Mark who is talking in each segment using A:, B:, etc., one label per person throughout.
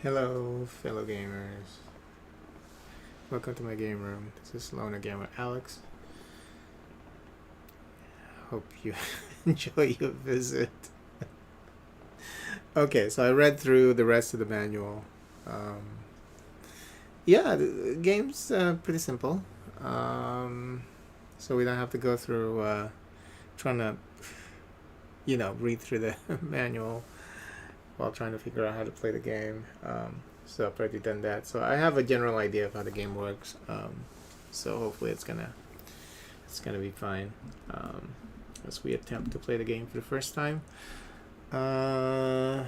A: Hello, fellow gamers. Welcome to my game room. This is Loner Gamer Alex. Hope you enjoy your visit. Okay, so I read through the rest of the manual. Yeah, the game's pretty simple. So we don't have to go through trying to, read through the manual while trying to figure out how to play the game. So I've already done that. So I have a general idea of how the game works. So hopefully it's gonna be fine as we attempt to play the game for the first time. Yeah,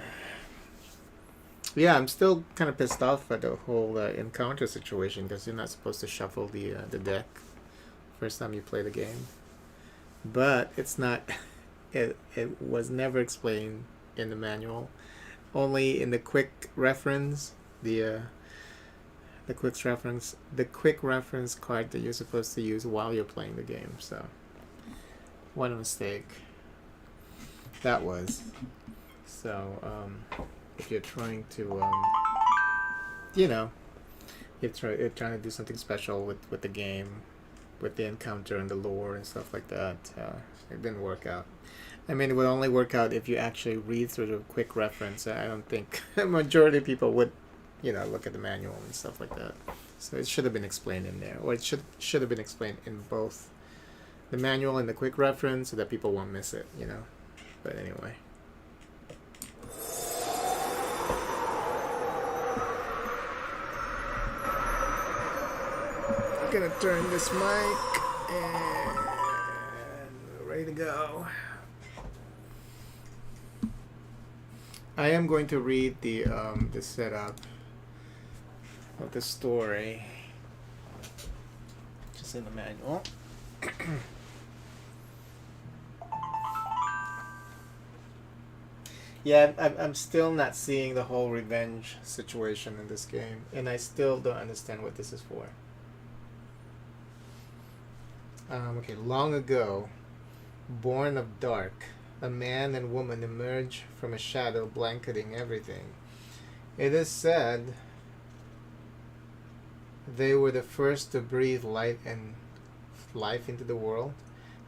A: I'm still kind of pissed off at the whole encounter situation because you're not supposed to shuffle the deck first time you play the game. But it's not. It was never explained in the manual. Only in the quick reference, the quick reference card that you're supposed to use while you're playing the game. So, what a mistake that was. So, if you're trying to, you're trying to do something special with the game, with the encounter and the lore and stuff like that, it didn't work out. I mean, it would only work out if you actually read through the quick reference. I don't think a majority of people would, look at the manual and stuff like that. So it should have been explained in there, or it should have been explained in both the manual and the quick reference, so that people won't miss it. But anyway. I'm gonna turn this mic and we're ready to go. I am going to read the setup of the story, just in the manual. Yeah, I'm still not seeing the whole revenge situation in this game, and I still don't understand what this is for. Okay, long ago, born of dark, a man and woman emerge from a shadow blanketing everything. It is said they were the first to breathe light and life into the world.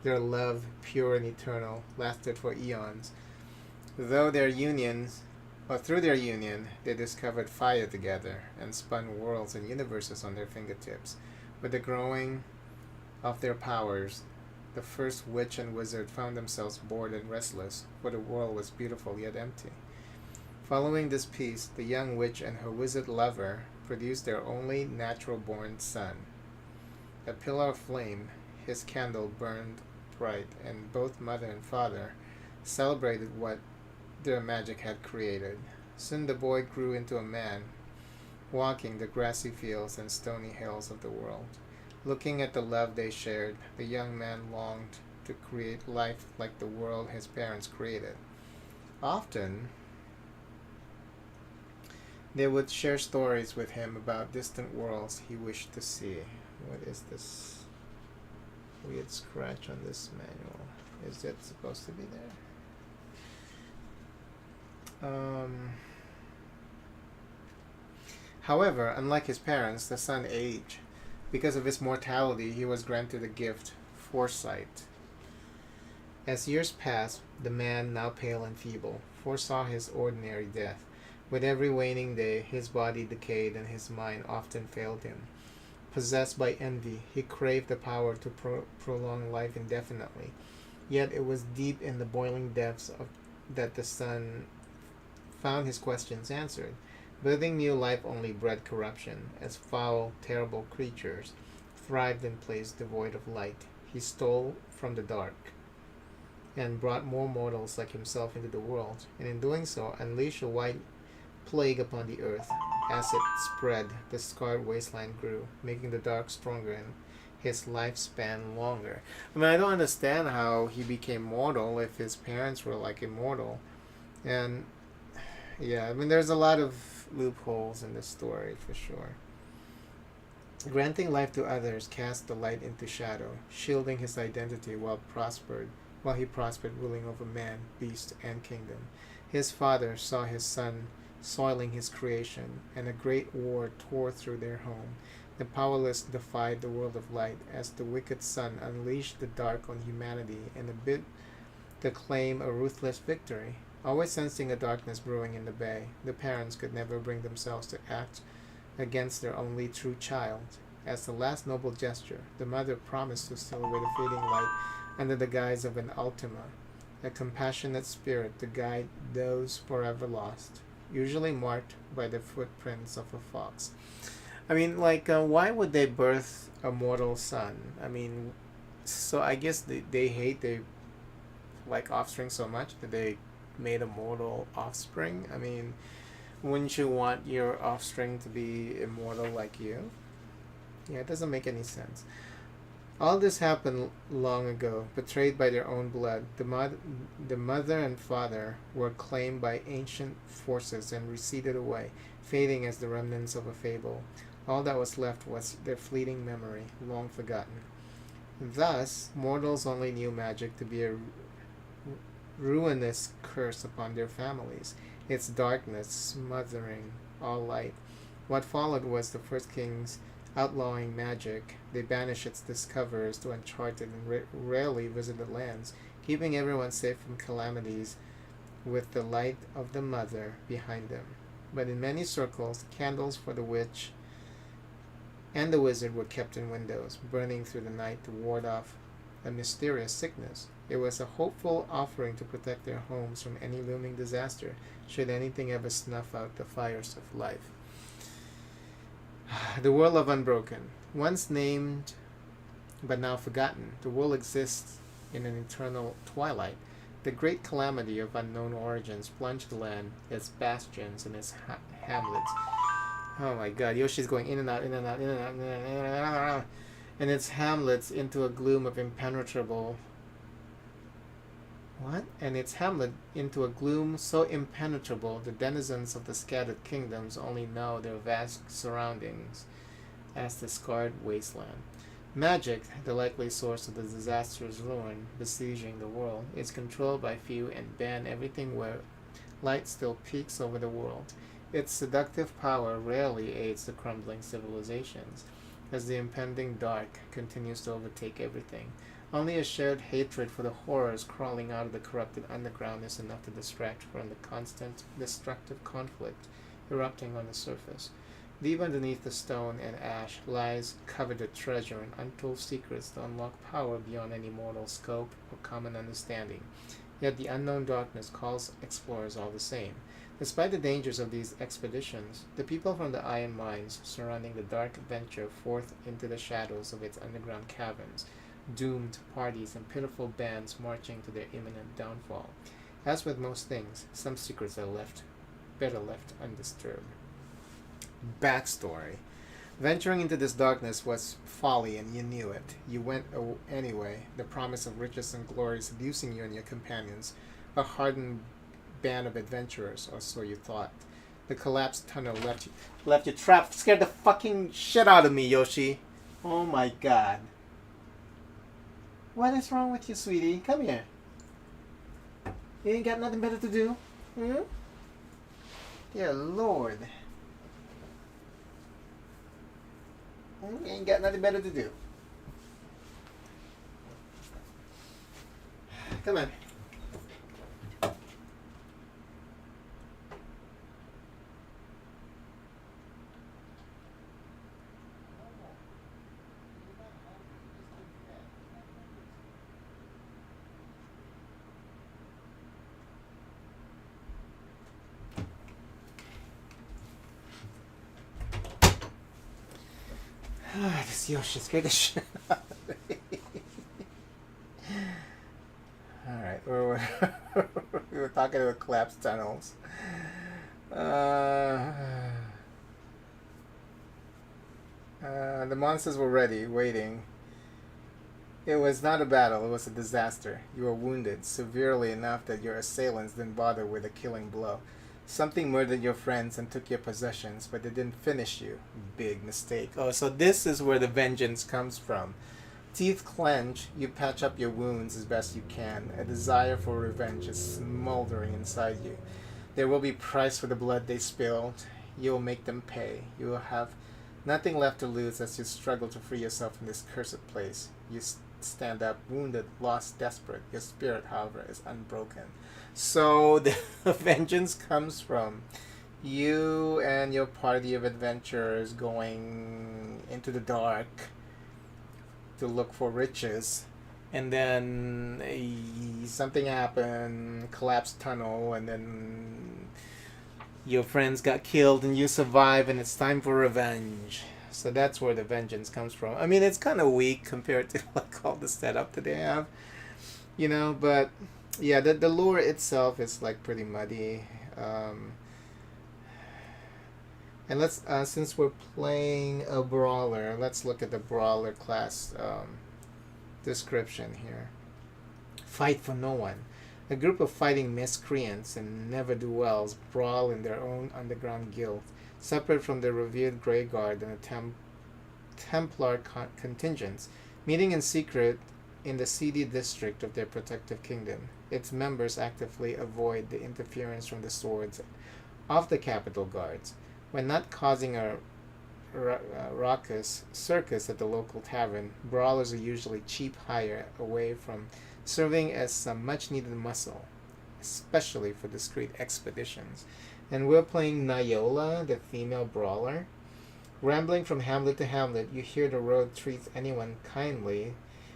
A: Their love, pure and eternal, lasted for eons. Through their union, they discovered fire together and spun worlds and universes on their fingertips. With the growing of their powers, the first witch and wizard found themselves bored and restless, for the world was beautiful yet empty. Following this peace, the young witch and her wizard lover produced their only natural-born son. A pillar of flame, his candle burned bright, and both mother and father celebrated what their magic had created. Soon the boy grew into a man, walking the grassy fields and stony hills of the world. Looking at the love they shared, the young man longed to create life like the world his parents created. Often, they would share stories with him about distant worlds he wished to see. What is this weird scratch on this manual? Is it supposed to be there? However, unlike his parents, the son aged. Because of his mortality, he was granted a gift, foresight. As years passed, the man, now pale and feeble, foresaw his ordinary death. With every waning day, his body decayed and his mind often failed him. Possessed by envy, he craved the power to prolong life indefinitely. Yet it was deep in the boiling depths that the son found his questions answered. Building new life only bred corruption, as foul, terrible creatures thrived in place devoid of light. He stole from the dark and brought more mortals like himself into the world, and in doing so unleashed a wide plague upon the earth. As it spread, the scarred wasteland grew, making the dark stronger and his lifespan longer. I mean, I don't understand how he became mortal if his parents were like immortal. And yeah, I mean, there's a lot of loopholes in this story for sure. Granting life to others cast the light into shadow, shielding his identity while he prospered ruling over man, beast, and kingdom. His father saw his son soiling his creation, and a great war tore through their home. The powerless defied the world of light as the wicked sun unleashed the dark on humanity and bid to claim a ruthless victory. Always sensing a darkness brewing in the bay, the parents could never bring themselves to act against their only true child. As the last noble gesture, the mother promised to steal away the fading light under the guise of an ultima, a compassionate spirit to guide those forever lost, usually marked by the footprints of a fox. I mean, why would they birth a mortal son? I mean, so I guess they hate their offspring so much that they made a mortal offspring. I mean, wouldn't you want your offspring to be immortal like you? Yeah, it doesn't make any sense. All this happened long ago, betrayed by their own blood. The mother and father were claimed by ancient forces and receded away, fading as the remnants of a fable. All that was left was their fleeting memory, long forgotten. Thus, mortals only knew magic to be a ruinous curse upon their families, its darkness smothering all light. What followed was the first kings outlawing magic. They banished its discoverers to uncharted and rarely visited lands, keeping everyone safe from calamities with the light of the mother behind them. But in many circles, candles for the witch and the wizard were kept in windows, burning through the night to ward off a mysterious sickness. It was a hopeful offering to protect their homes from any looming disaster, should anything ever snuff out the fires of life. The world of Unbroken. Once named, but now forgotten, the world exists in an eternal twilight. The great calamity of unknown origins plunged the land, its bastions, and its hamlets. Oh my god, Yoshi's going in and out, in and out, in and out, in and out, and its hamlets into a gloom of impenetrable... What? And its hamlet into a gloom so impenetrable the denizens of the scattered kingdoms only know their vast surroundings as the scarred wasteland. Magic, the likely source of the disaster's ruin besieging the world, is controlled by few and banned everything where light still peeks over the world. Its seductive power rarely aids the crumbling civilizations, as the impending dark continues to overtake everything. Only a shared hatred for the horrors crawling out of the corrupted underground is enough to distract from the constant destructive conflict erupting on the surface. Deep underneath the stone and ash lies coveted treasure and untold secrets to unlock power beyond any mortal scope or common understanding. Yet the unknown darkness calls explorers all the same. Despite the dangers of these expeditions, the people from the iron mines surrounding the dark venture forth into the shadows of its underground caverns, doomed parties and pitiful bands marching to their imminent downfall. As with most things, some secrets are better left undisturbed. Backstory. Venturing into this darkness was folly, and you knew it. You went anyway, the promise of riches and glory seducing you and your companions, a hardened band of adventurers, or so you thought. The collapsed tunnel left you trapped. Scared the fucking shit out of me, Yoshi. Oh my god. What is wrong with you, sweetie? Come here. You ain't got nothing better to do? Hmm? Dear Lord. You ain't got nothing better to do. Come on. This Yoshi scared the shit out of me. Alright, we were talking about collapsed tunnels. The monsters were ready, waiting. It was not a battle, it was a disaster. You were wounded, severely enough that your assailants didn't bother with a killing blow. Something murdered your friends and took your possessions, but they didn't finish you. Big mistake. Oh, so this is where the vengeance comes from. Teeth clench, you patch up your wounds as best you can. A desire for revenge is smoldering inside you. There will be price for the blood they spilled. You will make them pay. You will have nothing left to lose as you struggle to free yourself from this cursed place. You stand up, wounded, lost, desperate. Your spirit, however, is unbroken. So the vengeance comes from you and your party of adventurers going into the dark to look for riches. And then something happened, collapsed tunnel, and then your friends got killed and you survive, and it's time for revenge. So that's where the vengeance comes from. I mean, it's kind of weak compared to like all the setup that they have, you know. But yeah, the lore itself is like pretty muddy. And let's since we're playing a brawler, let's look at the Brawler Class description here. Fight for no one. A group of fighting miscreants and ne'er-do-wells brawl in their own underground guild, separate from the revered Grey Guard and the Templar contingents, meeting in secret in the seedy district of their protective kingdom. Its members actively avoid the interference from the swords of the capital guards. When not causing a raucous circus at the local tavern, brawlers are usually cheap hire away from serving as some much-needed muscle, especially for discreet expeditions. And we're playing Nayola, the female brawler. Rambling from hamlet to hamlet, you hear the road treats anyone kindly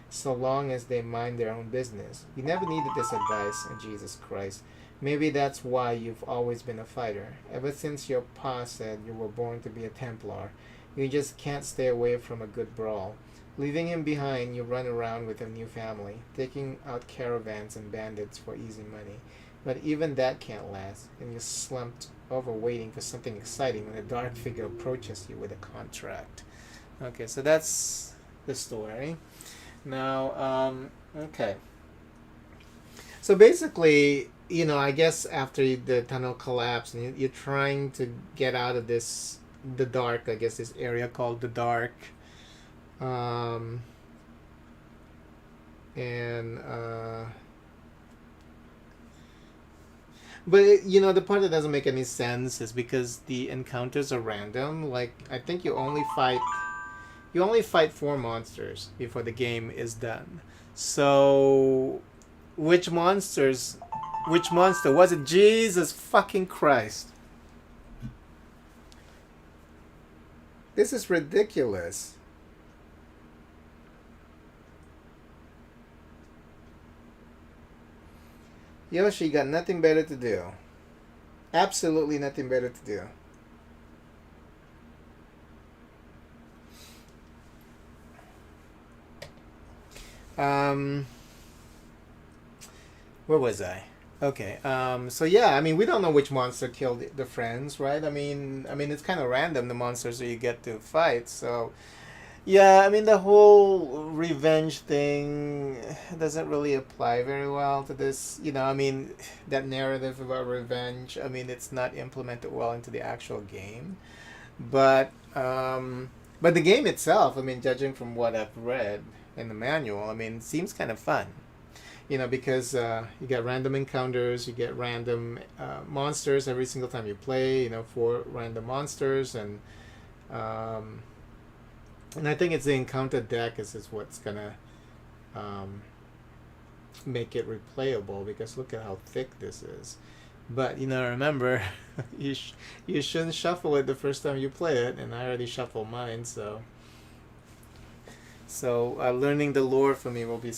A: so long as they mind their own business. You never needed this advice, Jesus Christ. Maybe that's why you've always been a fighter. Ever since your pa said you were born to be a Templar, you just can't stay away from a good brawl. Leaving him behind, you run around with a new family, taking out caravans and bandits for easy money. But even that can't last, and you're slumped over waiting for something exciting when a dark figure approaches you with a contract. Okay, so that's the story. Now, okay. So basically, you know, I guess after the tunnel collapsed, and you're trying to get out of the dark, I guess this area called the dark. But you know, the part that doesn't make any sense is because the encounters are random. Like, I think you only fight 4 monsters before the game is done. So which monster was it? Jesus fucking Christ. This is ridiculous. Yoshi got nothing better to do. Absolutely nothing better to do. Where was I? Okay. So yeah, I mean, we don't know which monster killed the friends, right? I mean, it's kind of random, the monsters that you get to fight. So yeah, I mean, the whole revenge thing doesn't really apply very well to this. You know, I mean, that narrative about revenge, I mean, it's not implemented well into the actual game. But the game itself, I mean, judging from what I've read in the manual, I mean, it seems kind of fun. You know, because you get random encounters, you get random monsters every single time you play. You know, 4 random monsters, and I think it's the encounter deck is what's gonna make it replayable, because look at how thick this is. But you know, remember, you shouldn't shuffle it the first time you play it, and I already shuffled mine, so learning the lore for me will be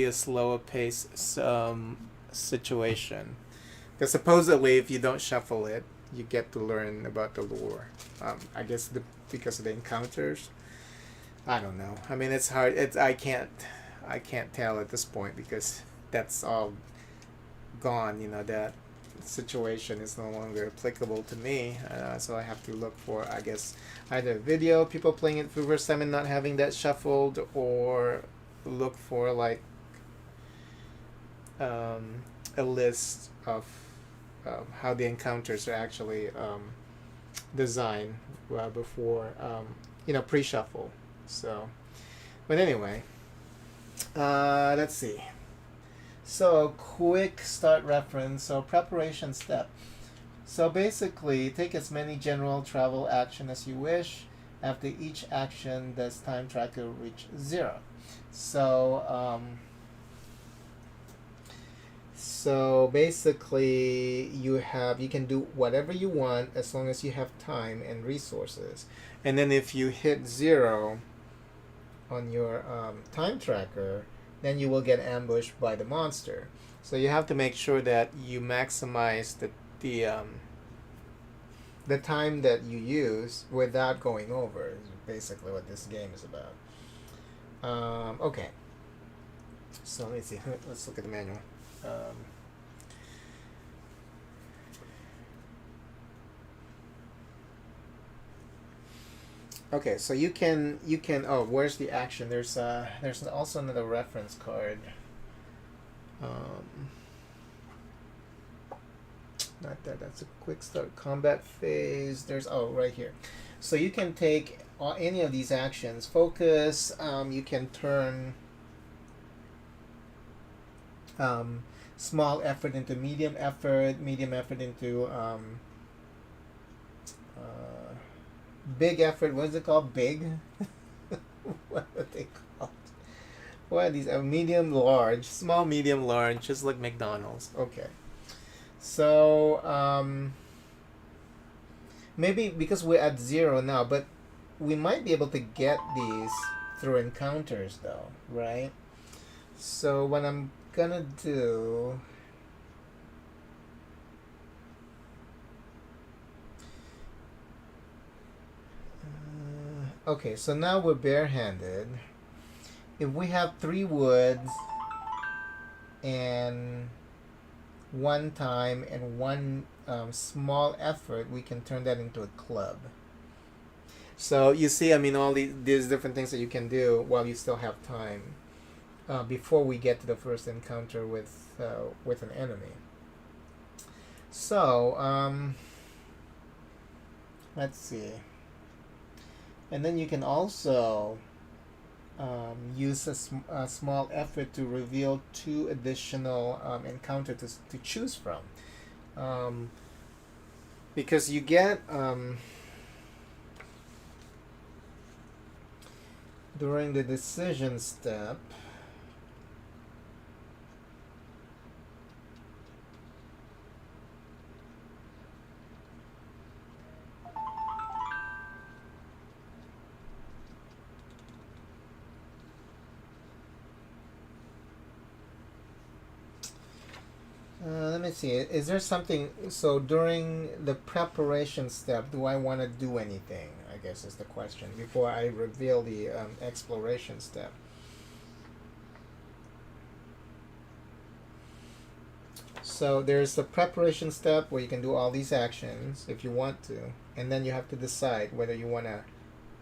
A: a slower pace situation. Because supposedly, if you don't shuffle it, you get to learn about the lore. I guess because of the encounters. I don't know. I mean, it's hard. I can't tell at this point, because that's all gone. You know, that situation is no longer applicable to me. So I have to look for, I guess, either video, people playing it for the first time and not having that shuffled, or look for like a list of how the encounters are actually designed before pre-shuffle. So, but anyway, let's see. So quick start reference. So preparation step. So basically, take as many general travel action as you wish. After each action, does time tracker reach 0? So basically, you can do whatever you want as long as you have time and resources. And then if you hit 0 on your time tracker, then you will get ambushed by the monster. So you have to make sure that you maximize the time that you use without going over. Is basically what this game is about. Okay. So let me see. Let's look at the manual. Okay, so you can. Oh, where's the action? There's also another reference card. Not that. That's a quick start combat phase. There's right here. So you can take any of these actions. Focus. You can turn small effort into medium effort into big effort. What is it called? Big? What are they called? What are these? Medium, large, small, medium, large, just like McDonald's. Okay. So maybe because we're at 0 now, but we might be able to get these through encounters though, right? So what I'm gonna do, okay, so now we're barehanded. If we have 3 woods and 1 time and 1 small effort, we can turn that into a club. So you see, I mean, all these different things that you can do while you still have time before we get to the first encounter with an enemy. So let's see. And then you can also use a small effort to reveal 2 additional encounters to choose from. Because you get during the decision step, let me see. Is there something? So during the preparation step, do I want to do anything? I guess is the question before I reveal the exploration step. So there's the preparation step where you can do all these actions if you want to, and then you have to decide whether you want to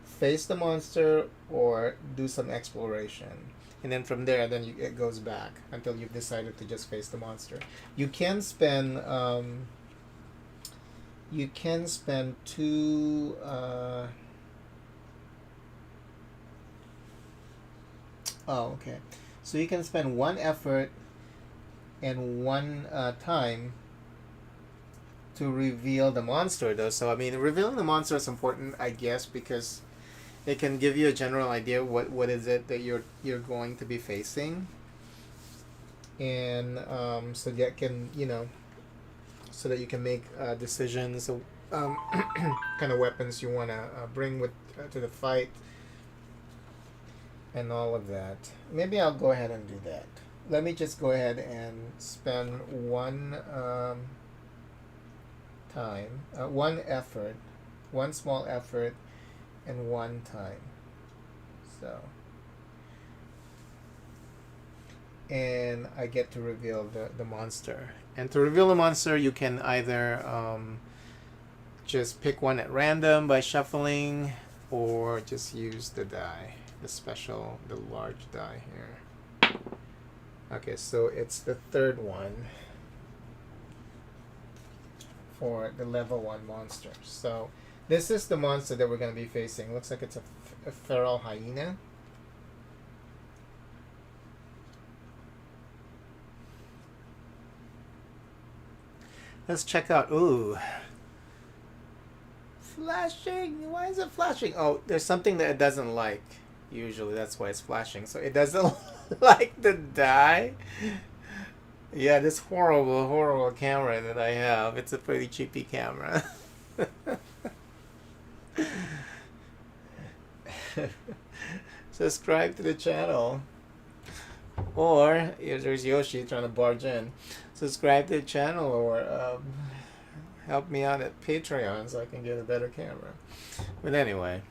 A: face the monster or do some exploration. And then from there, then it goes back until you've decided to just face the monster. You can spend 2 okay. So you can spend 1 effort and 1 time to reveal the monster though. So I mean, revealing the monster is important, I guess, because it can give you a general idea what is it that you're going to be facing, and so that can so that you can make decisions of kind of weapons you want to bring with to the fight and all of that. Maybe I'll go ahead and do that. Let me just go ahead and spend 1 time, 1 effort, 1 small effort, and 1 time. So, and I get to reveal the monster. And to reveal the monster, you can either just pick one at random by shuffling, or just use the die, the large die here. Okay, so it's the 3rd one for the level 1 monster. So this is the monster that we're going to be facing. Looks like it's a feral hyena. Let's check out. Ooh. Flashing. Why is it flashing? Oh, there's something that it doesn't like. Usually that's why it's flashing. So it doesn't like the die. Yeah, this horrible, horrible camera that I have. It's a pretty cheapy camera. Subscribe to the channel. Or, there's Yoshi trying to barge in. Subscribe to the channel or help me out at Patreon so I can get a better camera. But anyway,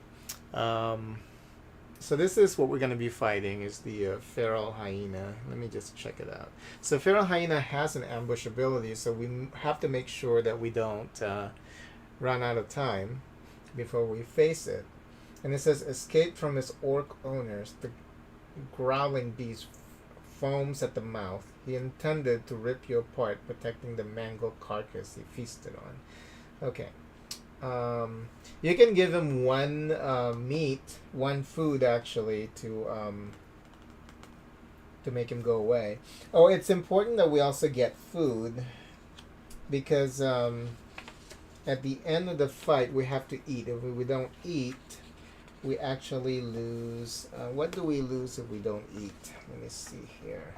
A: so this is what we're going to be fighting, is the feral hyena. Let me just check it out. So feral hyena has an ambush ability, so we have to make sure that we don't run out of time before we face it. And it says, escape from its orc owners. The growling beast foams at the mouth. He intended to rip you apart, protecting the mangled carcass he feasted on. Okay. You can give him one one food actually to make him go away. Oh, it's important that we also get food because at the end of the fight we have to eat. If we don't eat, we actually lose. What do we lose if we don't eat? Let me see here.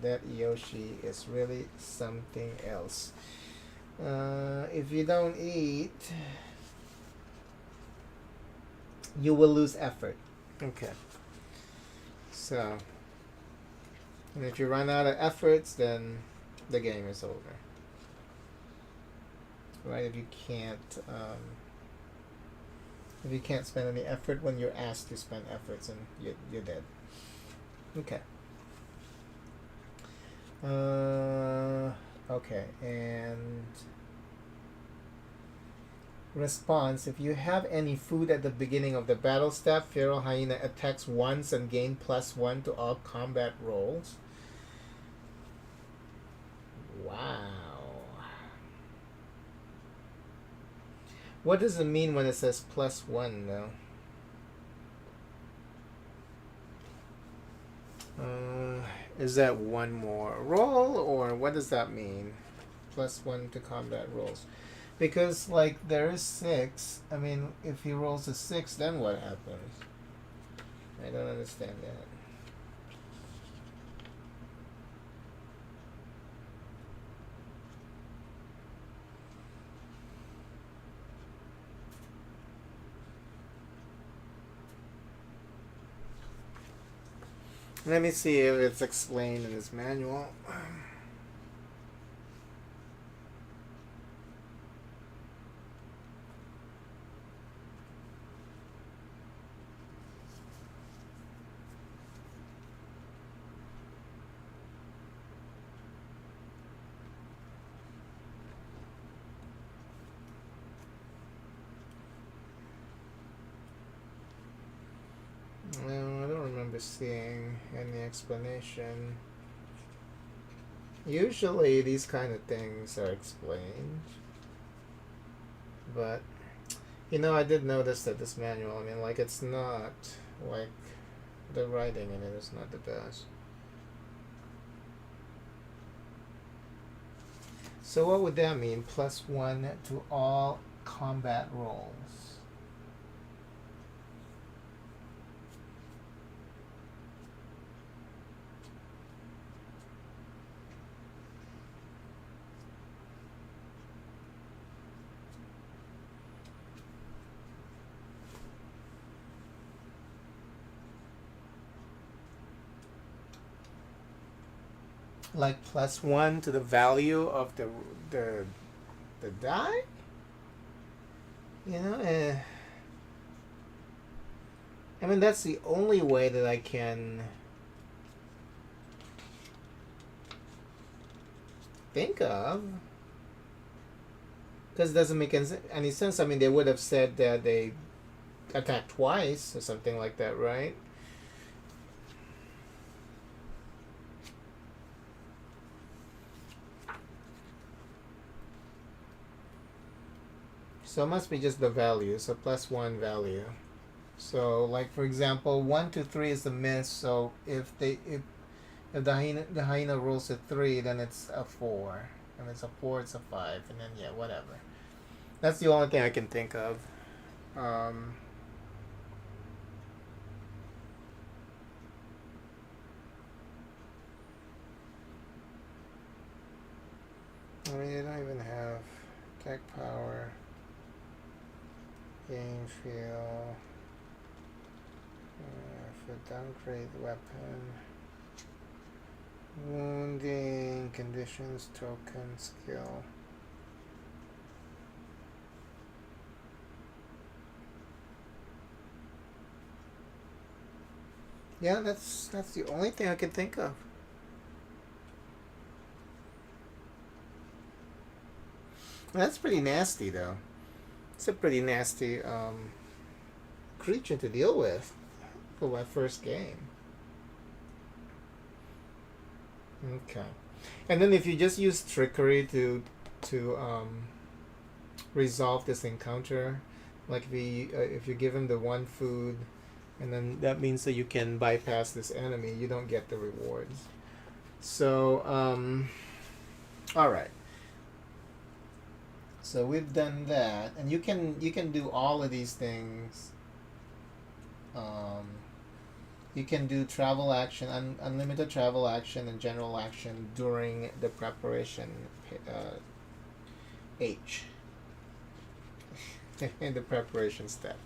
A: That Yoshi is really something else. If you don't eat, you will lose effort. Okay. So, and if you run out of efforts, then the game is over. Right? If you can't spend any effort when you're asked to spend efforts, and you're dead. Okay. Okay, and response. If you have any food at the beginning of the battle step, feral hyena attacks once and gain +1 to all combat rolls. Wow. What does it mean when it says +1 though? Is that one more roll, or what does that mean? +1 to combat rolls. Because, like, there is 6. I mean, if he rolls a 6, then what happens? I don't understand that. Let me see if it's explained in this manual. No, I don't remember seeing any explanation. Usually these kind of things are explained. But, you know, I did notice that this manual, I mean, like, it's not, like, the writing in it is not the best. So what would that mean? +1 to all combat rolls. Like +1 to the value of the die? You know, I mean, that's the only way that I can think of. Because it doesn't make any sense. I mean, they would have said that they attacked twice or something like that, right? So it must be just the value, so +1 value. So, like, for example, 1 to 3 is the miss, so if If the hyena rolls a 3, then it's a 4. If it's a 4, it's a 5. And then, yeah, whatever. That's the only thing I can think of. I mean, they don't even have tech power, game feel, for downgrade weapon, wounding, conditions, token, skill. Yeah, that's the only thing I can think of. That's pretty nasty, though. It's a pretty nasty creature to deal with for my first game. Okay, and then if you just use trickery to resolve this encounter, like if you give him the one food, and then that means that you can bypass this enemy, you don't get the rewards. So all right. So we've done that, and you can do all of these things. You can do travel action, unlimited travel action, and general action during the preparation H. In the preparation step.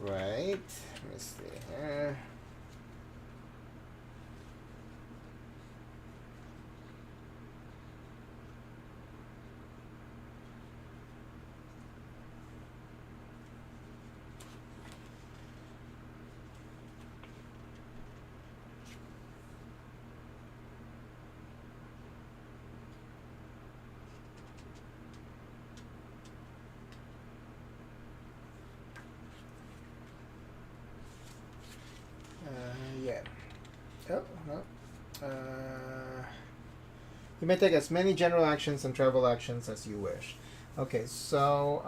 A: Right. Let me see here. Yeah. Oh, no. You may take as many general actions and travel actions as you wish. Okay, so,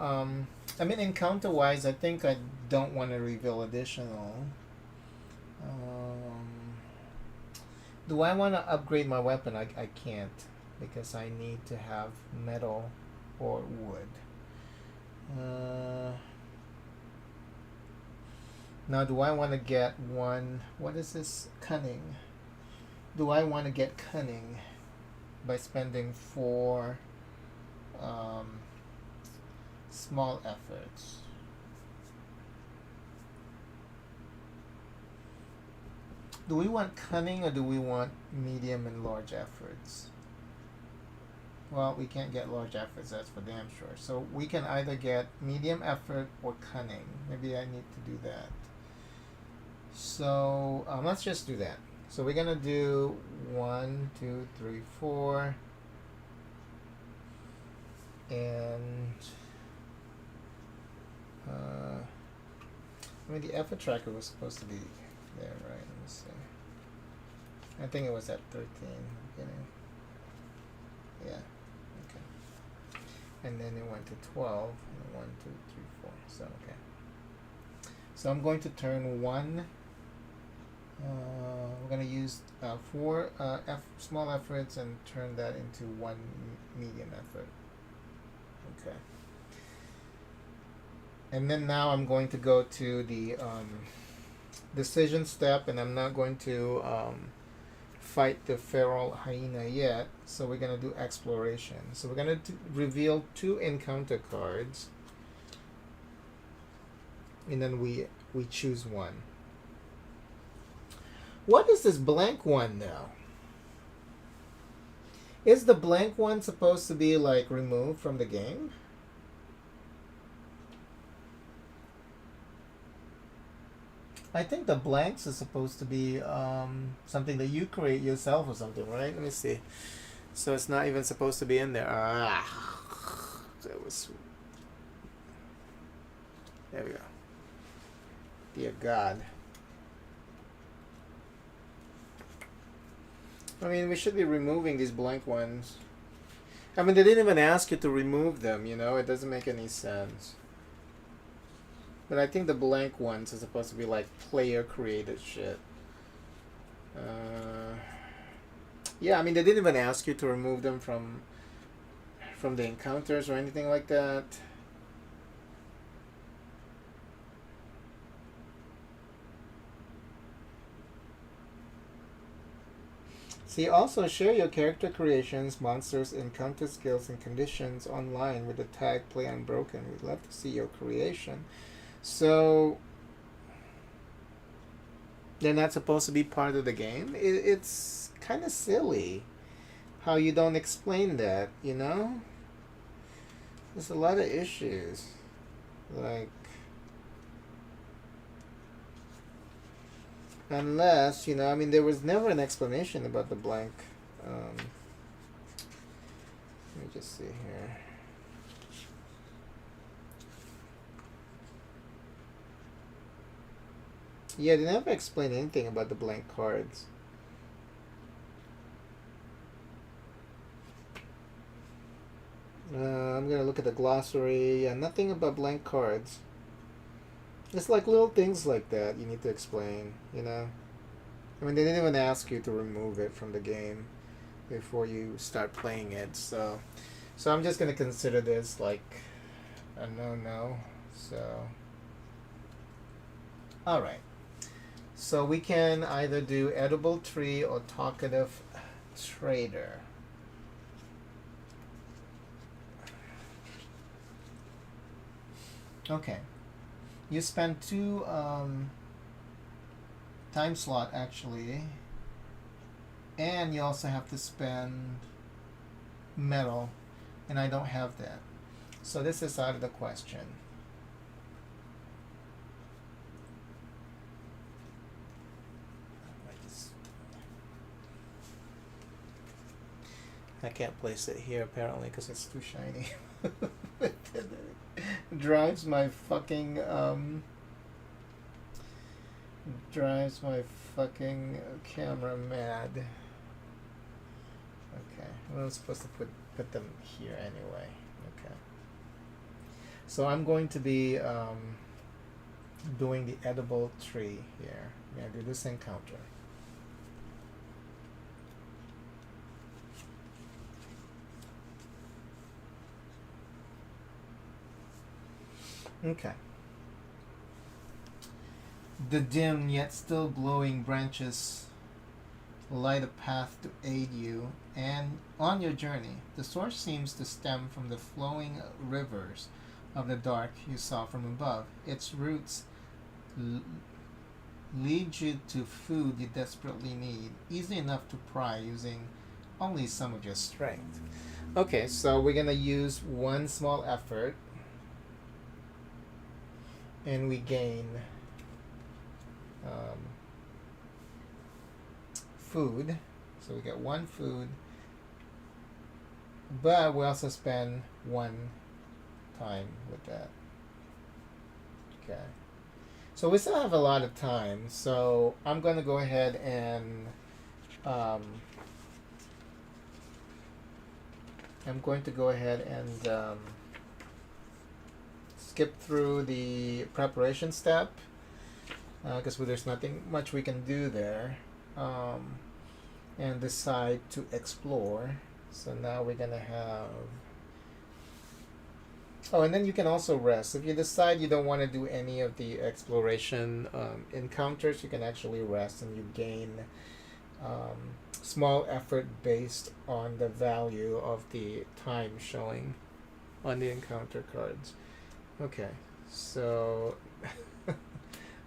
A: I mean, encounter-wise, I think I don't want to reveal additional. Do I want to upgrade my weapon? I can't, because I need to have metal or wood. Now, do I want to get one? What is this? Cunning. Do I want to get cunning by spending 4 small efforts? Do we want cunning or do we want medium and large efforts? Well, we can't get large efforts, that's for damn sure. So we can either get medium effort or cunning. Maybe I need to do that. So let's just do that. So we're gonna do 1, 2, 3, 4, and I mean the effort tracker was supposed to be there, right? Let me see. I think it was at 13 beginning. Yeah. Okay. And then it went to 12. And 1, 2, 3, 4. So okay. So I'm going to turn 1. We're going to use 4 small efforts and turn that into 1 medium effort. Okay. And then now I'm going to go to the decision step, and I'm not going to fight the feral hyena yet. So we're going to do exploration. So we're going to reveal 2 encounter cards, and then we choose one. What is this blank one now? Is the blank one supposed to be like removed from the game? I think the blanks is supposed to be something that you create yourself or something, right? Let me see. So it's not even supposed to be in there. That was. There we go. Dear God. I mean, we should be removing these blank ones. I mean, they didn't even ask you to remove them, you know? It doesn't make any sense. But I think the blank ones are supposed to be like player-created shit. Yeah, I mean, they didn't even ask you to remove them from the encounters or anything like that. See, also share your character creations, monsters, encounter skills, and conditions online with the tag Play Unbroken. We'd love to see your creation. So they're not supposed to be part of the game. It's kind of silly how you don't explain that, you know? There's a lot of issues. Like, unless, you know, I mean, there was never an explanation about the blank. Let me just see here. Yeah, they never explained anything about the blank cards. I'm gonna look at the glossary. Yeah, nothing about blank cards. It's like little things like that you need to explain, you know? I mean, they didn't even ask you to remove it from the game before you start playing it, so I'm just gonna consider this like a no. So, all right. So we can either do edible tree or talkative trader. Okay. You spend 2 time slot actually, and you also have to spend metal, and I don't have that. So this is out of the question. I can't place it here apparently because it's too shiny. drives my fucking camera mad. Okay, well, I'm supposed to put them here anyway. Okay, so I'm going to be doing the edible tree here. I'm gonna do this encounter. Okay. The dim yet still glowing branches light a path to aid you and on your journey. The source seems to stem from the flowing rivers of the dark you saw from above. Its roots lead you to food you desperately need, easy enough to pry using only some of your strength. Okay, so we're gonna use one small effort, and we gain food. So we get 1 food, but we also spend 1 time with that. Okay. So we still have a lot of time. So I'm going to go ahead and skip through the preparation step because there's nothing much we can do there, and decide to explore. So now we're gonna have, oh, and then you can also rest. If you decide you don't want to do any of the exploration encounters, you can actually rest, and you gain small effort based on the value of the time showing on the encounter cards. Okay, so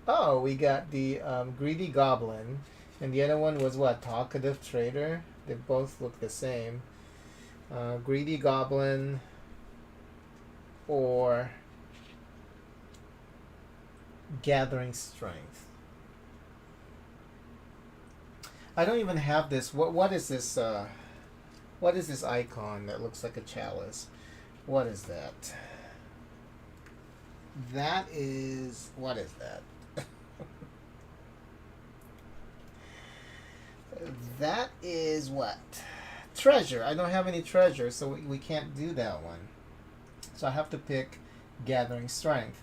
A: oh, we got the greedy goblin, and the other one was what? Talkative trader. They both look the same. Greedy goblin or gathering strength. I don't even have this. What is this? What is this icon that looks like a chalice? What is that? That is, what is that? That is what? Treasure. I don't have any treasure, so we can't do that one. So I have to pick gathering strength.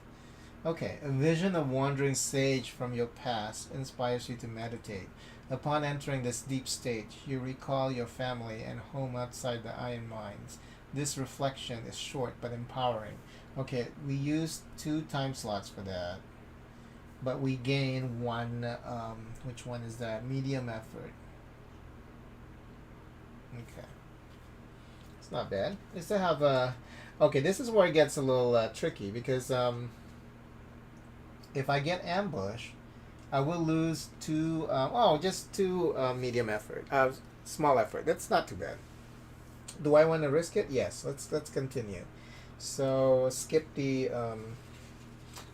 A: Okay, a vision of wandering sage from your past inspires you to meditate. Upon entering this deep state, you recall your family and home outside the iron mines. This reflection is short but empowering. Okay, we use 2 time slots for that, but we gain one. Which one is that? Medium effort. Okay, it's not bad. We still have a. Okay, this is where it gets a little tricky because if I get ambushed, I will lose 2. Just 2 medium effort. Small effort. That's not too bad. Do I want to risk it? Yes. Let's continue. So skip the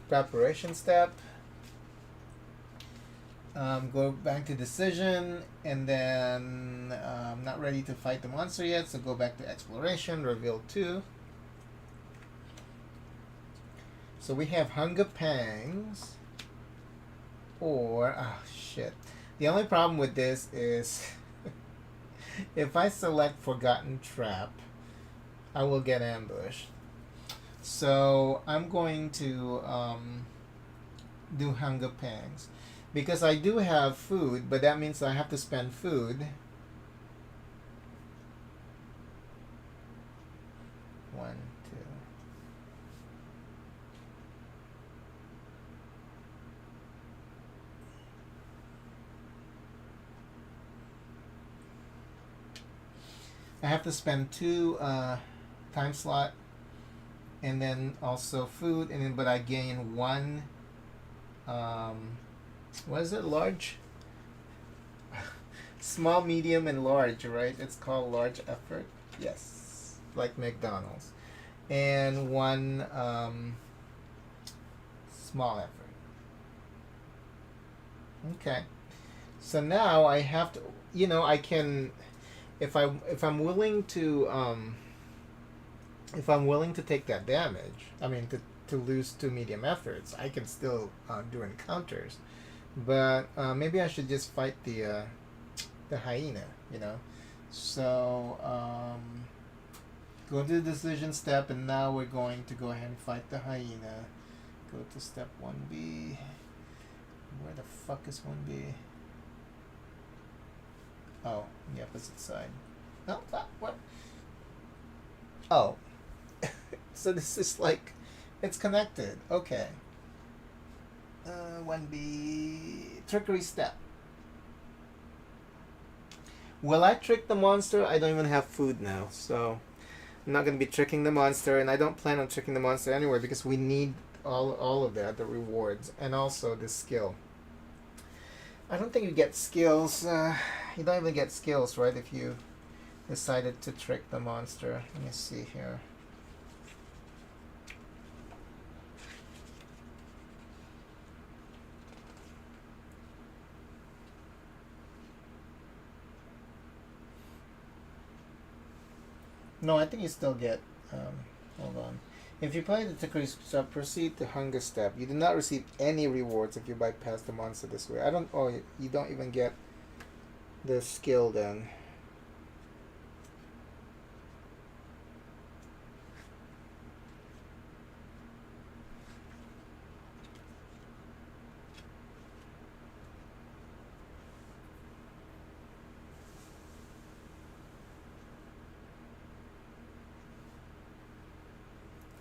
A: preparation step. Go back to decision, and then not ready to fight the monster yet. So go back to exploration. Reveal 2. So we have Hunger Pangs. Or, oh shit. The only problem with this is if I select Forgotten Trap, I will get ambushed. So I'm going to do Hunger Pangs. Because I do have food, but that means I have to spend food. 1, 2. I have to spend 2 time slot, and then also food, and then but I gain 1. What is it? Large, small, medium, and large, right? It's called large effort. Yes, like McDonald's, and 1 small effort. Okay, so now I have to. I can. If I'm willing to take that damage, I mean to lose 2 medium efforts, I can still do encounters, but maybe I should just fight the hyena, So go to the decision step, and now we're going to go ahead and fight the hyena. Go to step 1B. Where the fuck is 1B? Oh, the opposite side. No, what? Oh. So this is like, it's connected. Okay. 1B, trickery step. Will I trick the monster? I don't even have food now, so I'm not going to be tricking the monster, and I don't plan on tricking the monster anyway because we need all of that, the rewards, and also the skill. I don't think you get skills. You don't even get skills, right, if you decided to trick the monster. Let me see here. No, I think you still get. Hold on. If you play the trickery step, proceed to hunger step. You do not receive any rewards if you bypass the monster this way. You don't even get the skill then.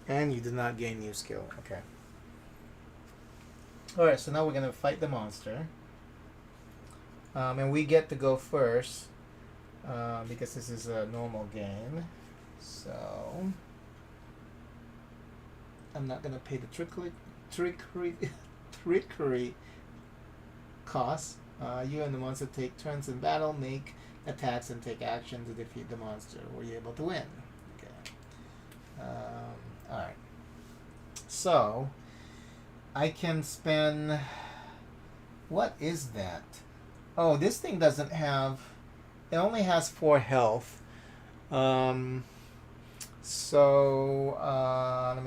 A: And you did not gain new skill. Okay. Alright, so now we're going to fight the monster. And we get to go first. Because this is a normal game. So I'm not going to pay the trickery cost. You and the monster take turns in battle, make attacks, and take action to defeat the monster. Were you able to win? Okay. Alright. So, I can spend... What is that? Oh, this thing doesn't have... It only has 4 health. Let me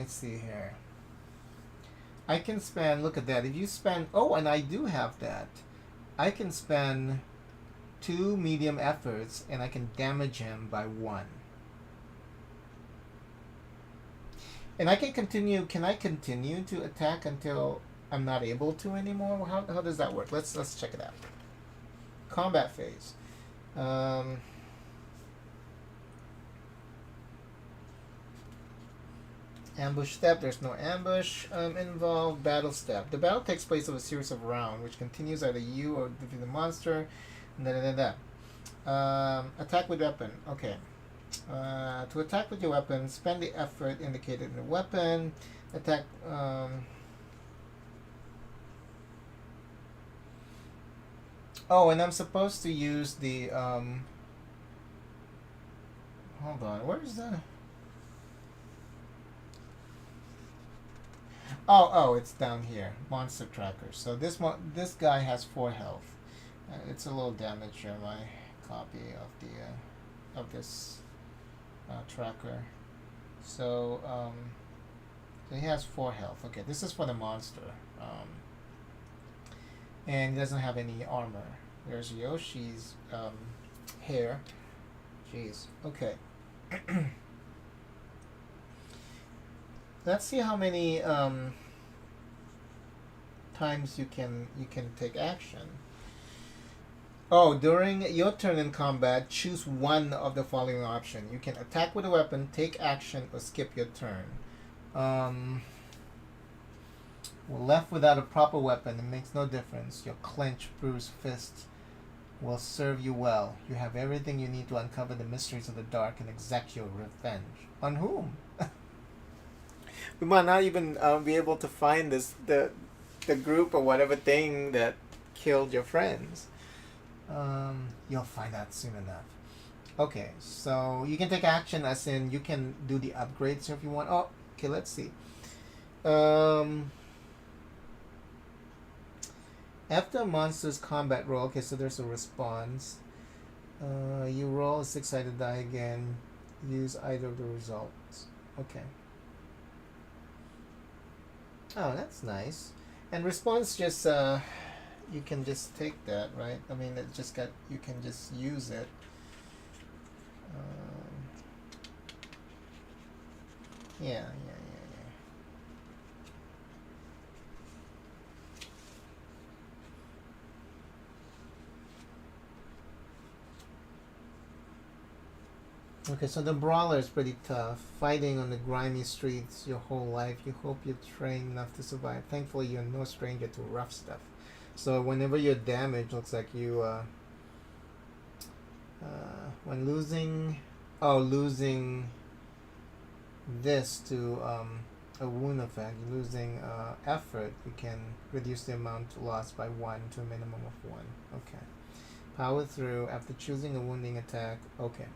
A: see here. I can spend... Look at that. If you spend... Oh, and I do have that. I can spend 2 medium efforts, and I can damage him by 1. And I can continue. Can I continue to attack until I'm not able to anymore? How does that work? Let's check it out. combat phase. Ambush step, there's no ambush involved. Battle step. The battle takes place over a series of rounds, which continues either you or defeat the monster. Attack with weapon. Okay. To attack with your weapon, spend the effort indicated in the weapon. Attack. Oh, and I'm supposed to use the. Hold on. Where is the? Oh, it's down here. Monster tracker. So this guy has 4 health. It's a little damage here. My copy of the of this tracker. So so he has 4 health. Okay, this is for the monster. And he doesn't have any armor. There's Yoshi's hair. Jeez. Okay. Let's see how many times you can take action. Oh, during your turn in combat, choose one of the following options. You can attack with a weapon, take action, or skip your turn. Left without a proper weapon, it makes no difference. Your clenched, bruised fist will serve you well. You have everything you need to uncover the mysteries of the dark and exact your revenge. On whom? We might not even be able to find the group or whatever thing that killed your friends. You'll find out soon enough. Okay, so you can take action as in you can do the upgrades if you want. Oh, okay, let's see. After a monster's combat roll, okay, so there's a response. You roll a 6-sided die again. Use either of the results. Okay. Oh, that's nice. And response just you can just take that, right? I mean, it just got, you can just use it. Yeah. Okay, so the Brawler is pretty tough. Fighting on the grimy streets your whole life. You hope you're trained enough to survive. Thankfully, you're no stranger to rough stuff. So whenever you're damaged, looks like you, when losing this to a wound effect, losing effort, you can reduce the amount lost by 1 to a minimum of 1. Okay. Power through after choosing a wounding attack. Okay.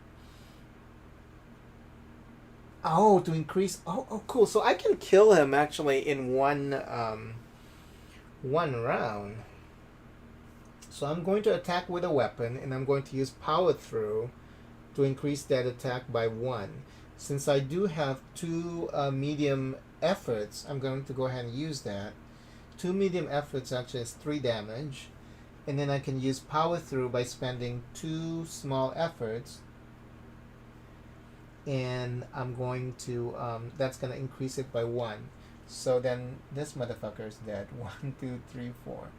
A: Oh, to increase. Oh, cool. So I can kill him actually in one round. So I'm going to attack with a weapon, and I'm going to use power through to increase that attack by 1. Since I do have 2 medium efforts, I'm going to go ahead and use that. 2 medium efforts actually is 3 damage, and then I can use power through by spending 2 small efforts. And I'm going to that's gonna increase it by 1. So then this motherfucker is dead. 1, 2, 3, 4.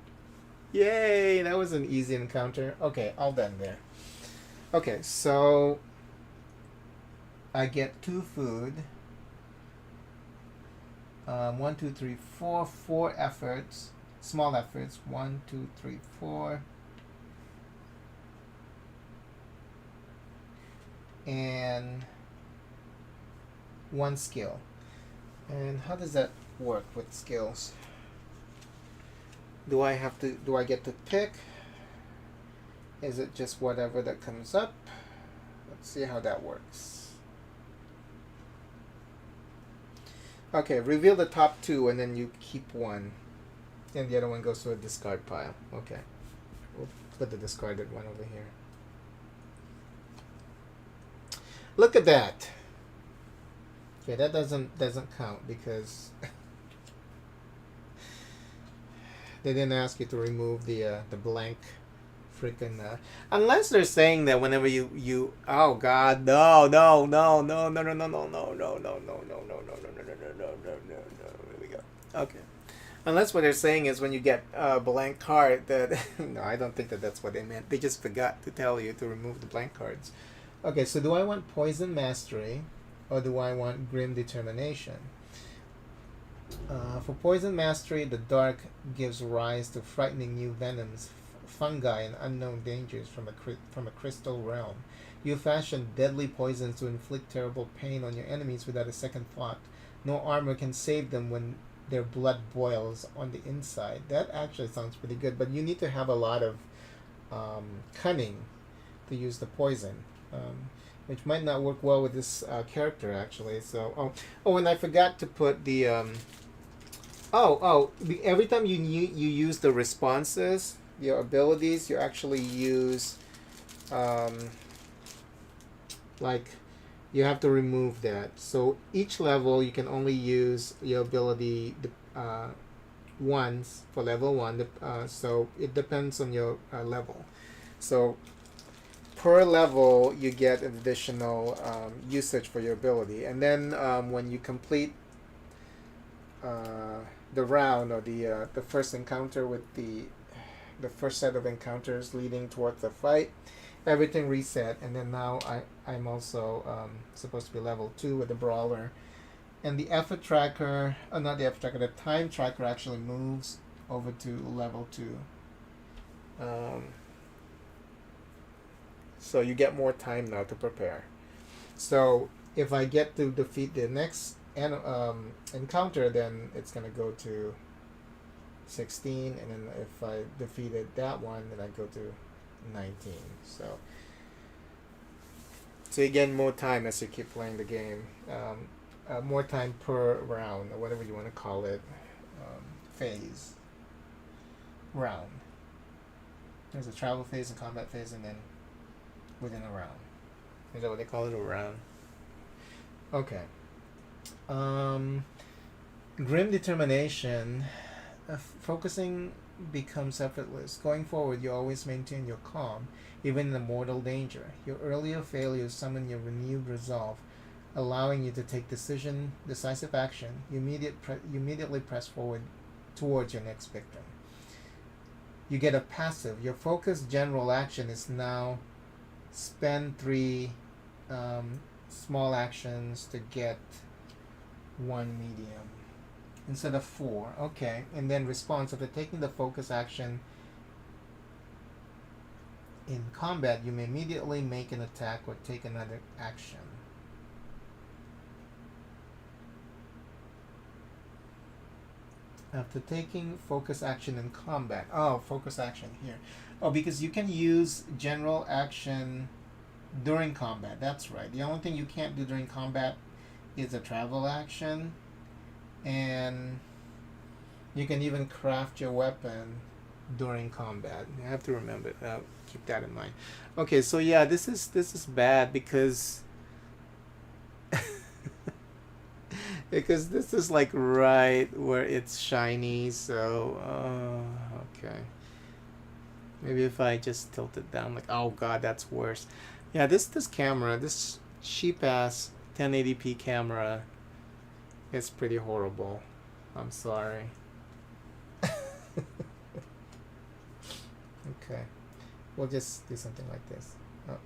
A: Yay! That was an easy encounter. Okay, all done there. Okay, so I get 2 food. 1, 2, 3, 4. 4 efforts, small efforts. 1, 2, 3, 4. And 1 skill. And how does that work with skills? Do I get to pick? Is it just whatever that comes up? Let's see how that works. Okay, reveal the top 2 and then you keep 1. And the other one goes to a discard pile. Okay. We'll put the discarded one over here. Look at that. Okay, that doesn't count because they didn't ask you to remove the blank freaking unless they're saying that whenever you oh god no here we go. Okay, Unless what they're saying is when you get a blank card that no, I don't think that that's what they meant. They just forgot to tell you to remove the blank cards. Okay, so do I want Poison Mastery or do I want Grim Determination? For Poison Mastery, the dark gives rise to frightening new venoms, fungi, and unknown dangers from a crystal realm. You fashion deadly poisons to inflict terrible pain on your enemies without a second thought. No armor can save them when their blood boils on the inside. That actually sounds pretty good, but you need to have a lot of cunning to use the poison, which might not work well with this character actually. So, and I forgot to put the every time you use the responses, your abilities, you actually use like you have to remove that. So each level you can only use your ability once for level 1. So it depends on your level. So per level you get additional usage for your ability, and then when you complete the round or the first encounter with the first set of encounters leading towards the fight, everything reset, and then now I'm also supposed to be level 2 with the Brawler. And the effort tracker, not the effort tracker, the time tracker actually moves over to level 2. So you get more time now to prepare. So if I get to defeat the next encounter, then it's going to go to 16, and then if I defeated that one, then I go to 19. So you get more time as you keep playing the game. More time per round, or whatever you want to call it. Phase. Round. There's a travel phase, a combat phase, and then within a round. Is that what they call it? A round? Okay. Grim Determination. Focusing becomes effortless. Going forward, you always maintain your calm, even in a mortal danger. Your earlier failures summon your renewed resolve, allowing you to take decisive action. You immediately press forward towards your next victim. You get a passive. Your focused general action is now spend 3 small actions to get 1 medium instead of 4. Okay, and then response. After taking the focus action in combat, you may immediately make an attack or take another action. After taking focus action in combat. Oh, focus action here. Oh, because you can use general action during combat. That's right. The only thing you can't do during combat is a travel action. And you can even craft your weapon during combat. You have to remember, keep that in mind. Okay, so yeah, this is bad because because this is like right where it's shiny. So okay, maybe if I just tilt it down, like, oh god, that's worse. Yeah, this camera, this cheap ass 1080p camera, it's pretty horrible. I'm sorry. Okay. We'll just do something like this. Oh.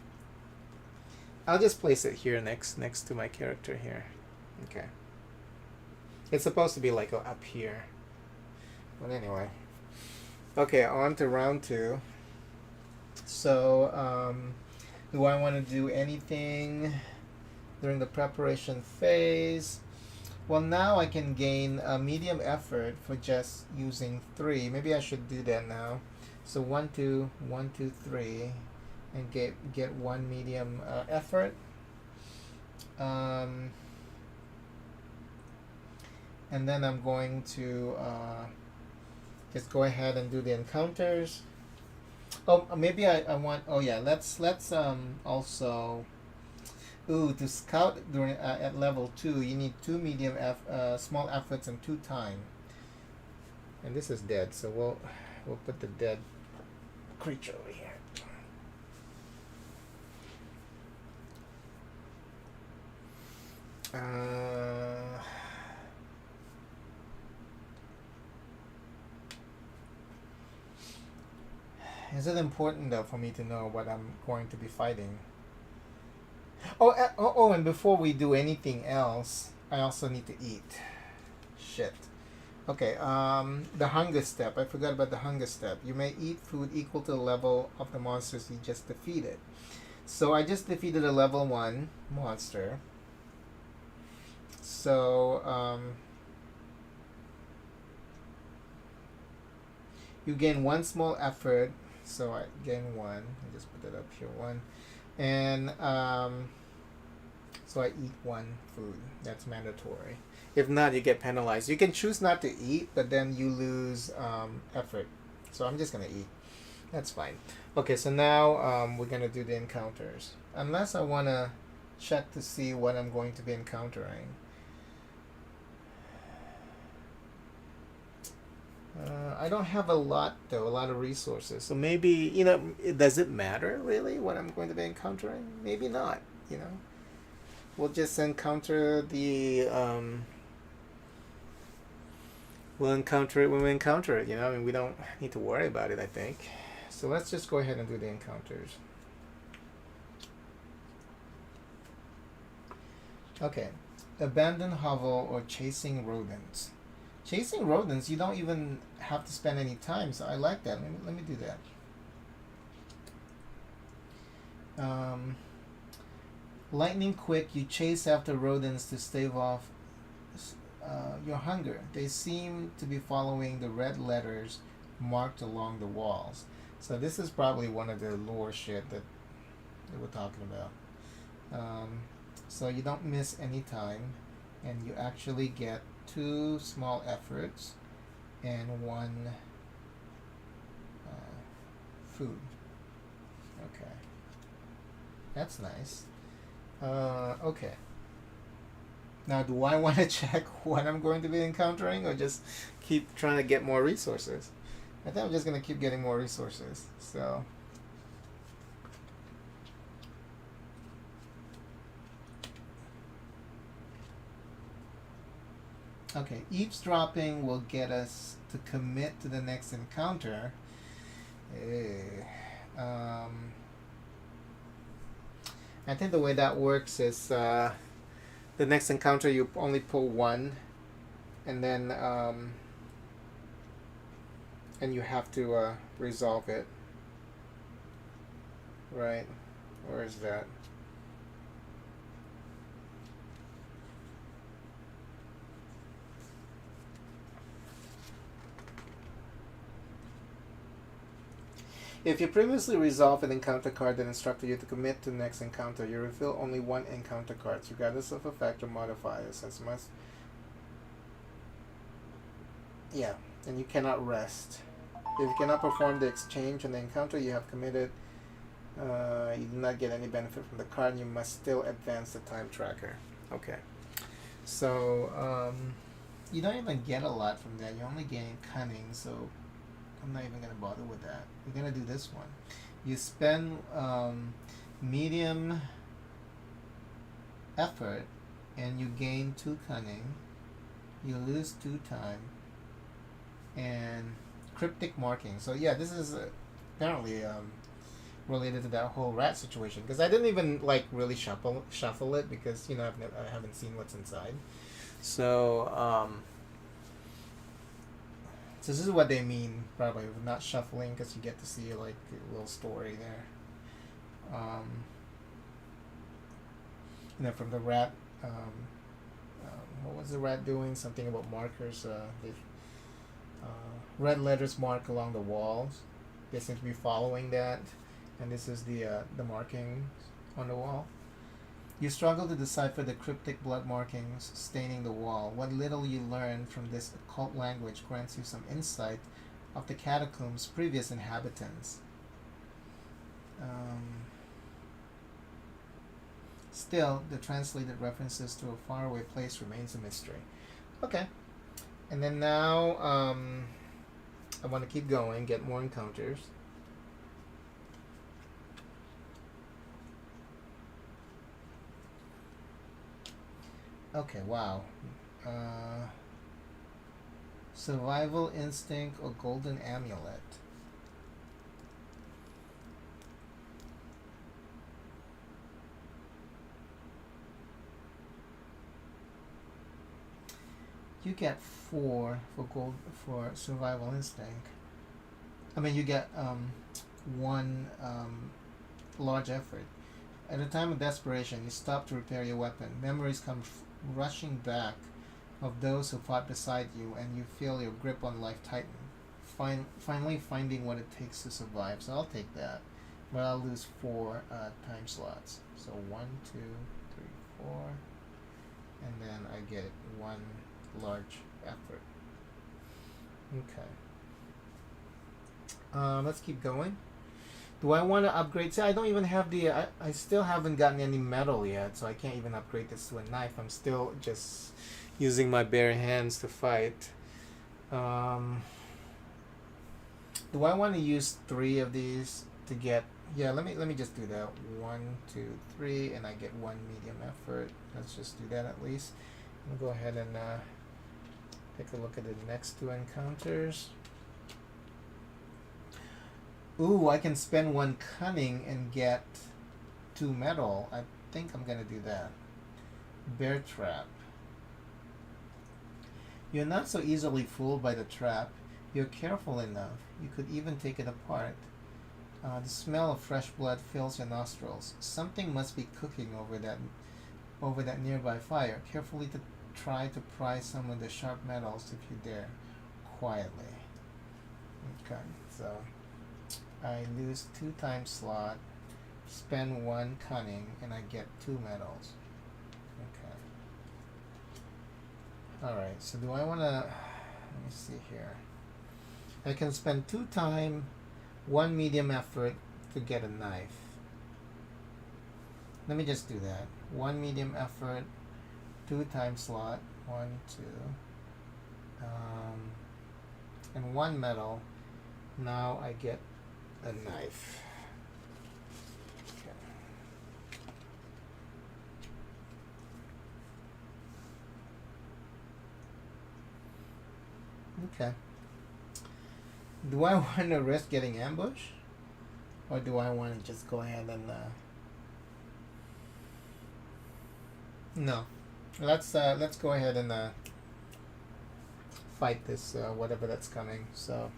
A: I'll just place it here next to my character here. Okay. It's supposed to be like up here. But anyway. Okay, on to round 2. So, do I want to do anything during the preparation phase? Well, now I can gain a medium effort for just using 3. Maybe I should do that now. So 1, 2, 1, 2, 3, and get 1 medium effort. And then I'm going to just go ahead and do the encounters. Oh, maybe I want. Oh yeah, let's also. Ooh, to scout during at level 2, you need 2 medium small efforts and 2 time. And this is dead, so we'll put the dead creature over here. Is it important though for me to know what I'm going to be fighting? Oh, and before we do anything else, I also need to eat. Shit. Okay, the hunger step. I forgot about the hunger step. You may eat food equal to the level of the monsters you just defeated. So I just defeated a level 1 monster. So, you gain 1 small effort. So I gain 1. I just put that up here, 1. And, so I eat 1 food. That's mandatory. If not, you get penalized. You can choose not to eat, but then you lose effort. So I'm just going to eat. That's fine. Okay, so now we're going to do the encounters. Unless I want to check to see what I'm going to be encountering. I don't have a lot, though, a lot of resources. So maybe, you know, does it matter, really, what I'm going to be encountering? Maybe not, you know. We'll just encounter the... we'll encounter it when we encounter it, you know. I mean, we don't need to worry about it, I think. So let's just go ahead and do the encounters. Okay. Abandoned hovel or chasing rodents. Chasing rodents, you don't even have to spend any time, so I like that. Let me do that. Lightning quick, you chase after rodents to stave off your hunger. They seem to be following the red letters marked along the walls. So this is probably one of the lore shit that we're talking about. So you don't miss any time, and you actually get 2 small efforts and 1 food. Okay, that's nice. Okay. Now, do I want to check what I'm going to be encountering, or just keep trying to get more resources? I think I'm just going to keep getting more resources. So, okay, eavesdropping will get us to commit to the next encounter. I think the way that works is the next encounter you only pull 1, and then and you have to resolve it. Right? Where is that? If you previously resolved an encounter card that instructed you to commit to the next encounter, you reveal only 1 encounter card, regardless of effect or modifiers, as must. Yeah, and you cannot rest. If you cannot perform the exchange on the encounter you have committed, you do not get any benefit from the card, and you must still advance the time tracker. Okay. So, you don't even get a lot from that. You're only getting cunning, so I'm not even going to bother with that. We're going to do this one. You spend medium effort and you gain 2 cunning. You lose 2 time. And cryptic marking. So yeah, this is apparently related to that whole rat situation. Because I didn't even like really shuffle it because, you know, I haven't seen what's inside. So, so this is what they mean, probably, with not shuffling, because you get to see, like, a little story there. You know, from the rat, what was the rat doing? Something about markers. Red letters mark along the walls. They seem to be following that. And this is the markings on the wall. You struggle to decipher the cryptic blood markings staining the wall. What little you learn from this occult language grants you some insight of the catacombs' previous inhabitants. Still, the translated references to a faraway place remains a mystery. Okay. And then now, I want to keep going, get more encounters. Okay, wow. Survival instinct or golden amulet. You get 4 for gold for survival instinct. I mean, you get 1 large effort. At a time of desperation, you stop to repair your weapon. Memories come rushing back of those who fought beside you, and you feel your grip on life tighten. Finally finding what it takes to survive. So I'll take that. But I'll lose 4 time slots. So 1, 2, 3, 4. And then I get 1 large effort. Okay. Let's keep going. Do I want to upgrade? See, I don't even have the... I still haven't gotten any metal yet, so I can't even upgrade this to a knife. I'm still just using my bare hands to fight. Do I want to use 3 of these to get... Yeah, let me just do that. 1, 2, 3, and I get 1 medium effort. Let's just do that at least. I'll go ahead and take a look at the next 2 encounters. Ooh, I can spend 1 cunning and get 2 metal. I think I'm gonna do that. Bear trap. You're not so easily fooled by the trap. You're careful enough. You could even take it apart. The smell of fresh blood fills your nostrils. Something must be cooking over that nearby fire. Carefully to try to pry some of the sharp metals if you dare. Quietly. Okay, so I lose 2 time slot, spend 1 cunning, and I get 2 metals. Okay. Alright, so do I want to... Let me see here. I can spend 2 time, 1 medium effort to get a knife. Let me just do that. 1 medium effort, 2 time slot, 1, 2, and 1 metal. Now I get a knife. Okay. Do I want to risk getting ambushed? Or do I want to just go ahead and no. Let's go ahead and fight this whatever that's coming. So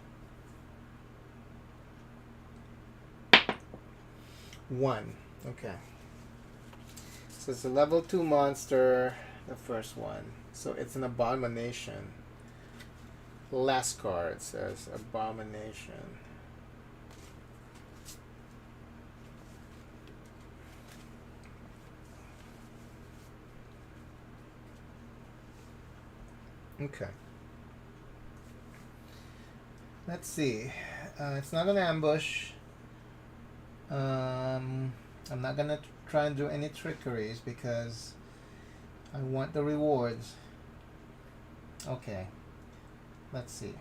A: 1. Okay. So it's a level 2 monster, the first one. So it's an abomination. Last card says abomination. Okay. Let's see. It's not an ambush. I'm not gonna try and do any trickeries because I want the rewards. Okay. Let's see.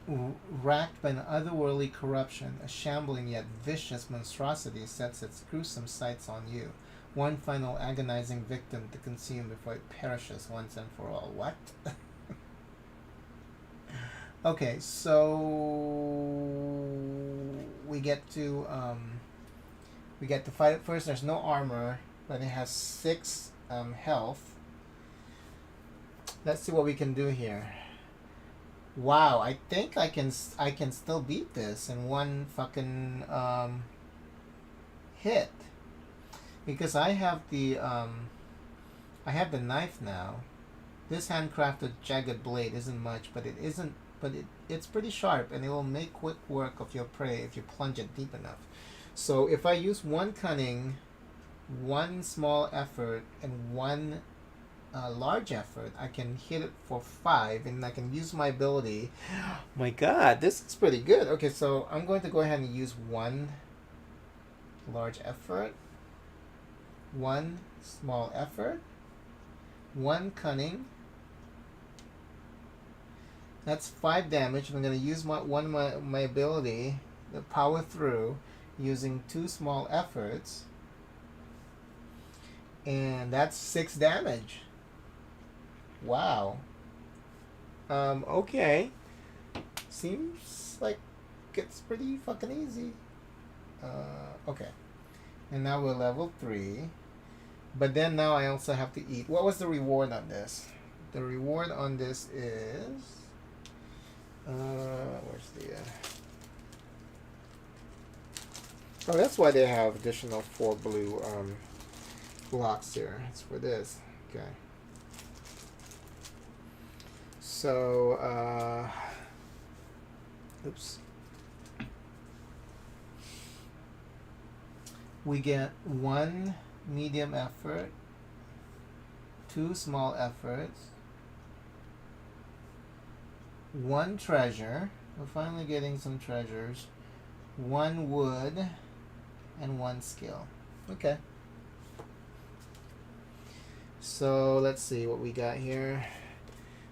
A: Racked by an otherworldly corruption, a shambling yet vicious monstrosity sets its gruesome sights on you. 1 final agonizing victim to consume before it perishes once and for all. What? Okay, so we get to fight it first. There's no armor, but it has 6 health. Let's see what we can do here. Wow, I think I can still beat this in 1 fucking hit, because I have the knife now. This handcrafted jagged blade isn't much, but it's pretty sharp, and it will make quick work of your prey if you plunge it deep enough. So if I use 1 cunning, 1 small effort, and 1 large effort, I can hit it for 5, and I can use my ability. My god, this is pretty good. Okay, so I'm going to go ahead and use 1 large effort, 1 small effort, 1 cunning. That's 5 damage. I'm going to use my ability, the power through, using 2 small efforts, and that's 6 damage. Wow. Okay. Seems like it's pretty fucking easy. Okay. And now we're level 3. But then now I also have to eat. What was the reward on this? The reward on this is... where's the... Oh, that's why they have additional 4 blue blocks here. It's for this. Okay. So, oops. We get 1 medium effort, 2 small efforts, 1 treasure. We're finally getting some treasures. 1 wood and 1 skill. Okay. So let's see what we got here.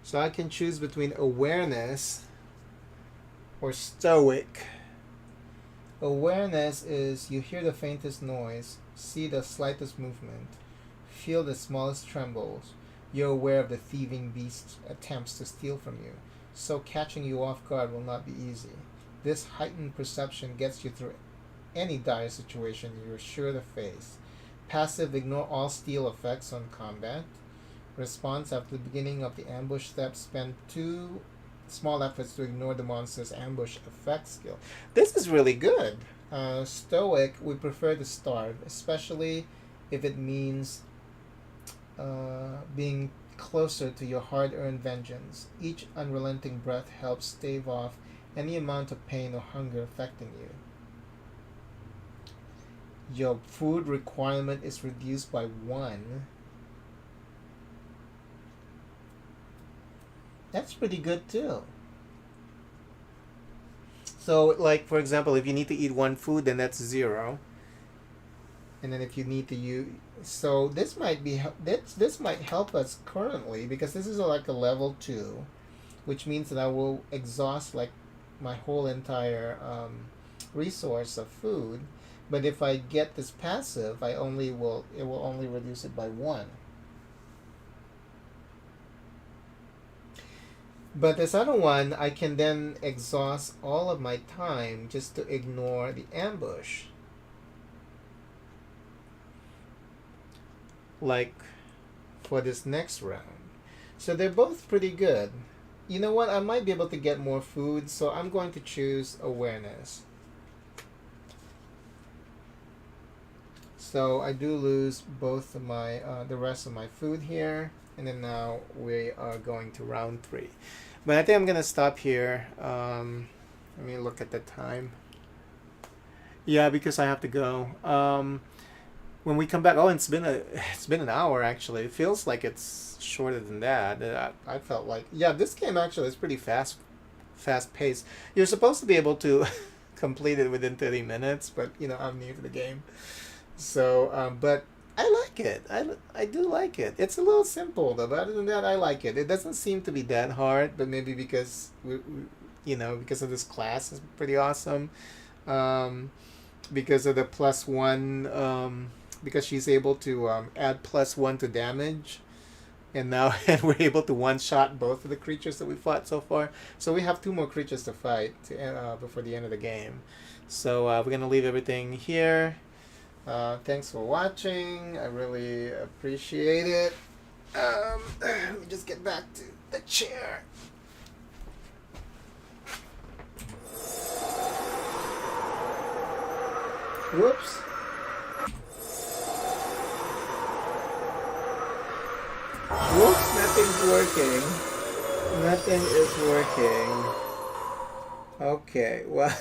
A: So I can choose between awareness or stoic. Awareness is you hear the faintest noise, see the slightest movement, feel the smallest trembles. You're aware of the thieving beast's attempts to steal from you, so catching you off guard will not be easy. This heightened perception gets you through any dire situation you're sure to face. Passive, ignore all steal effects on combat. Response, after the beginning of the ambush step, spend 2 small efforts to ignore the monster's ambush effect skill. This is really good. Stoic, we prefer to starve, especially if it means being closer to your hard-earned vengeance. Each unrelenting breath helps stave off any amount of pain or hunger affecting you. Your food requirement is reduced by 1. That's pretty good too. So, like, for example, if you need to eat 1 food, then that's 0. And then if you need to use... So this might be... This might help us currently, because this is like a level 2, which means that I will exhaust like my whole entire resource of food. But if I get this passive, it will only reduce it by 1. But this other one, I can then exhaust all of my time just to ignore the ambush. Like for this next round. So they're both pretty good. You know what? I might be able to get more food, so I'm going to choose awareness. So I do lose both of my the rest of my food here, and then now we are going to round 3. But I think I'm gonna stop here. Let me look at the time. Yeah, because I have to go. When we come back, oh, it's been an hour actually. It feels like it's shorter than that. I felt like, yeah, this game actually is pretty fast paced. You're supposed to be able to complete it within 30 minutes, but you know I'm new to the game. So, but I like it. I do like it. It's a little simple though, but other than that, I like it. It doesn't seem to be that hard, but maybe because because of this class is pretty awesome. Because of the +1, because she's able to add +1 to damage, and now and we're able to one-shot both of the creatures that we fought so far. So we have 2 more creatures to fight before the end of the game. So we're gonna leave everything here. Thanks for watching. I really appreciate it. Let me just get back to the chair. Whoops. Whoops, nothing's working. Nothing is working. Okay, well...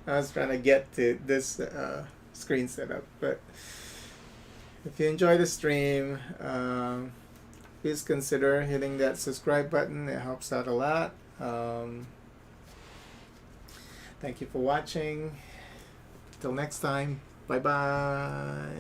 A: I was trying to get to this screen setup, but if you enjoy the stream, please consider hitting that subscribe button. It helps out a lot. Thank you for watching. Till next time, bye bye.